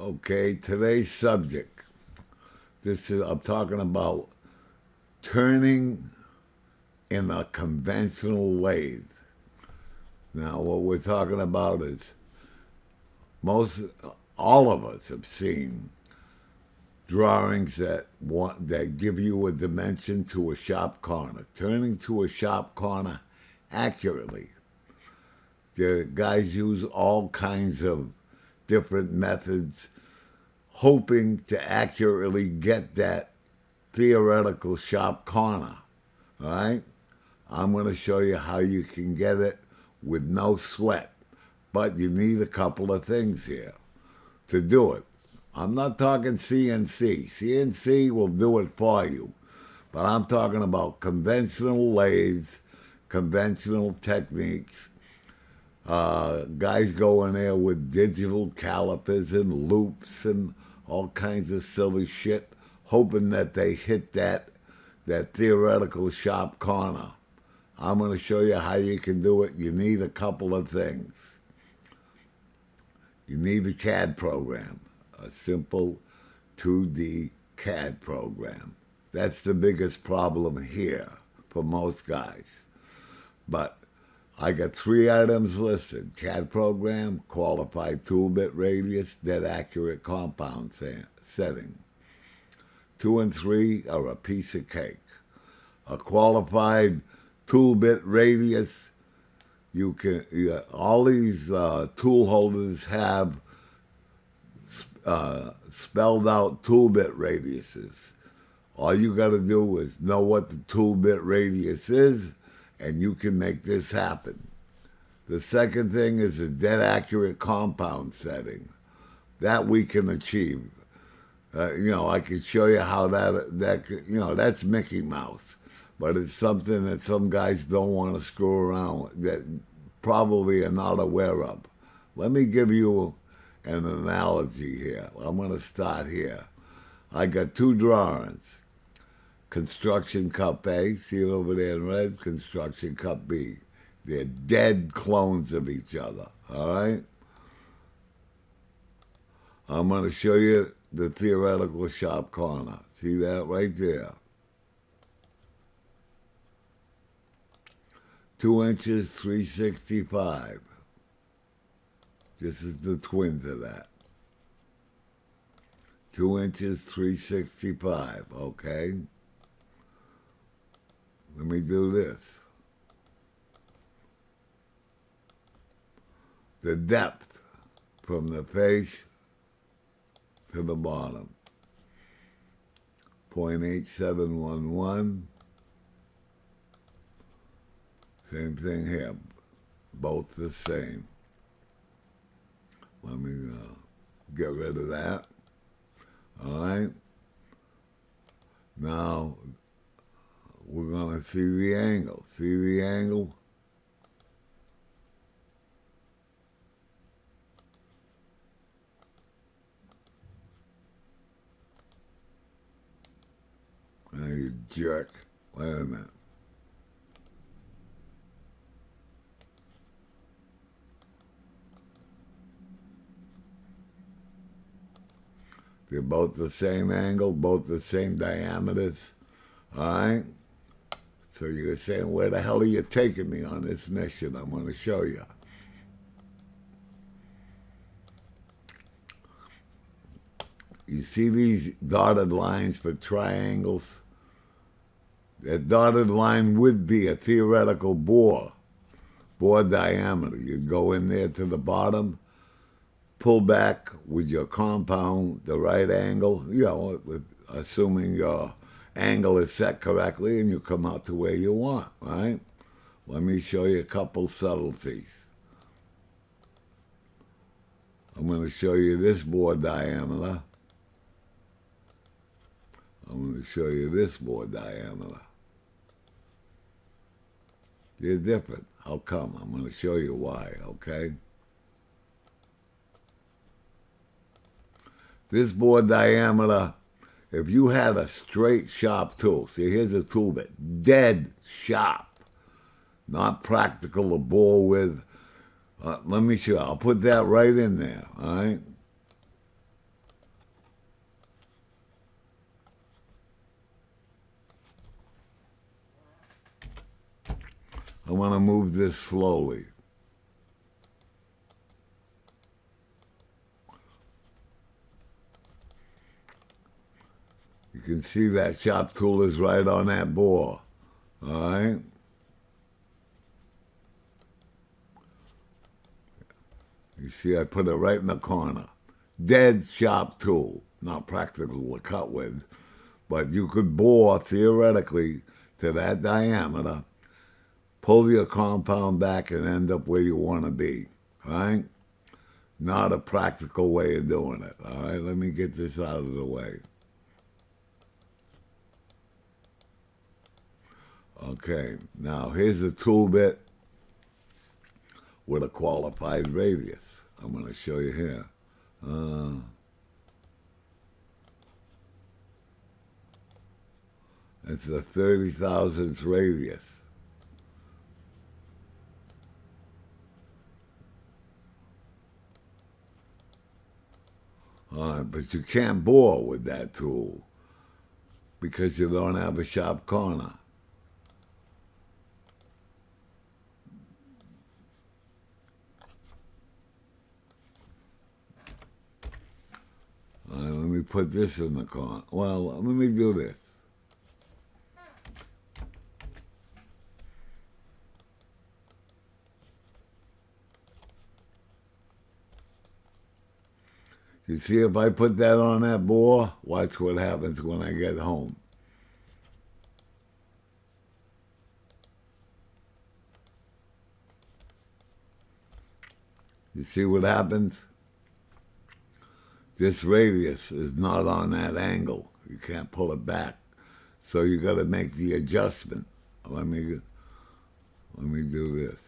Okay, today's subject. I'm talking about turning in a conventional lathe. Now, what we're talking about is most, all of us have seen drawings that give you a dimension to a sharp corner. Turning to a sharp corner accurately. The guys use all kinds of different methods, hoping to accurately get that theoretical sharp corner. All right? I'm going to show you how you can get it with no sweat. But you need a couple of things here to do it. I'm not talking CNC. CNC will do it for you. But I'm talking about conventional lathes, conventional techniques. Guys go in there with digital calipers and loops and all kinds of silly shit, hoping that they hit that theoretical sharp corner. I'm going to show you how you can do it. You need a couple of things. You need a CAD program, a simple 2D CAD program. That's the biggest problem here for most guys. But I got 3 items listed: CAD program, qualified tool bit radius, dead accurate compound setting. 2 and 3 are a piece of cake. A qualified tool bit radius, all these tool holders have spelled out tool bit radiuses. All you got to do is know what the tool bit radius is, and you can make this happen. The second thing is a dead accurate compound setting. That we can achieve. I could show you how that's Mickey Mouse. But it's something that some guys don't want to screw around with, that probably are not aware of. Let me give you an analogy here. I'm going to start here. I got 2 drawings. Construction Cup A, see it over there in red? Construction Cup B. They're dead clones of each other, all right? I'm going to show you the theoretical sharp corner. See that right there? 2 inches, 365. This is the twin to that. 2 inches, 365, okay? Let me do this. The depth from the face to the bottom. 0.8711. Same thing here. Both the same. Let me get rid of that. All right. Now, we're going to see the angle. See the angle? Now, you jerk. Wait a minute. They're both the same angle, both the same diameters. All right? So you're saying, where the hell are you taking me on this mission? I'm going to show you. You see these dotted lines for triangles? That dotted line would be a theoretical bore diameter. You'd go in there to the bottom, pull back with your compound, the right angle, assuming your angle is set correctly, and you come out to where you want, right? Let me show you a couple subtleties. I'm going to show you this bore diameter. I'm going to show you this bore diameter. They're different. How come? I'm going to show you why, okay? This bore diameter, if you had a straight sharp tool, see, here's a tool bit, dead sharp, not practical to bore with. Let me show you. I'll put that right in there, all right? I want to move this slowly. You can see that shop tool is right on that bore. All right? You see, I put it right in the corner. Dead sharp tool, not practical to cut with, but you could bore, theoretically, to that diameter, pull your compound back and end up where you want to be, all right? Not a practical way of doing it, all right? Let me get this out of the way. Okay, now here's a tool bit with a qualified radius. I'm going to show you here. It's a 30 thousandths radius. All right, but you can't bore with that tool because you don't have a sharp corner. All right, let me put this in the corner. Well, let me do this. You see, if I put that on that bore, watch what happens when I get home. You see what happens? This radius is not on that angle. You can't pull it back. So you got to make the adjustment. Let me do this.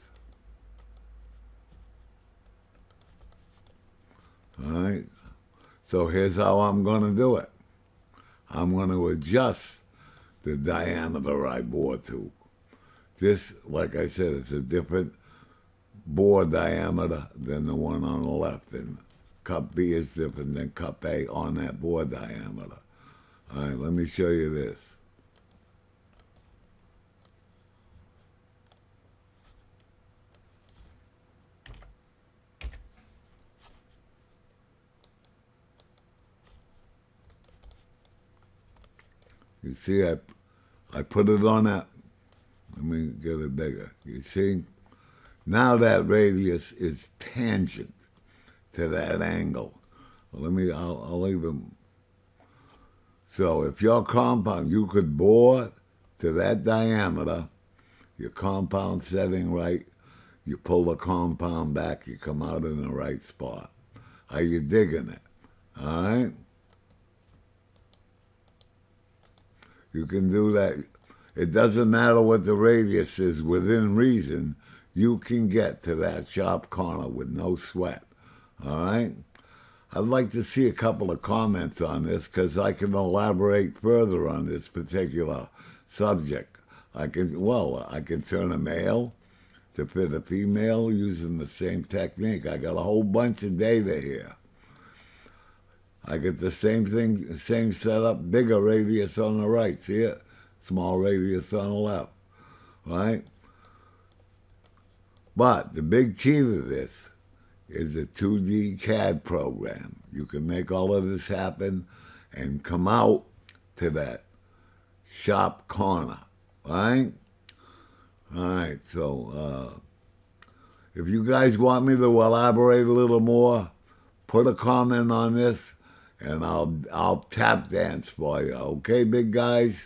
All right? So here's how I'm going to do it. I'm going to adjust the diameter I bore to. This, like I said, it's a different bore diameter than the one on the left. And cup B is different than cup A on that bore diameter. All right, let me show you this. You see, I put it on that. Let me get it bigger. You see? Now that radius is tangent to that angle. I'll leave them. So if your compound, you could bore to that diameter, your compound setting right, you pull the compound back, you come out in the right spot. Are you digging it? All right? You can do that. It doesn't matter what the radius is, within reason, you can get to that sharp corner with no sweat. All right? I'd like to see a couple of comments on this because I can elaborate further on this particular subject. I can turn a male to fit a female using the same technique. I got a whole bunch of data here. I get the same thing, same setup, bigger radius on the right, see it? Small radius on the left, right? But the big key to this is a 2D CAD program. You can make all of this happen and come out to that sharp corner, right? All right, so if you guys want me to elaborate a little more, put a comment on this, and I'll tap dance for you. Okay, big guys?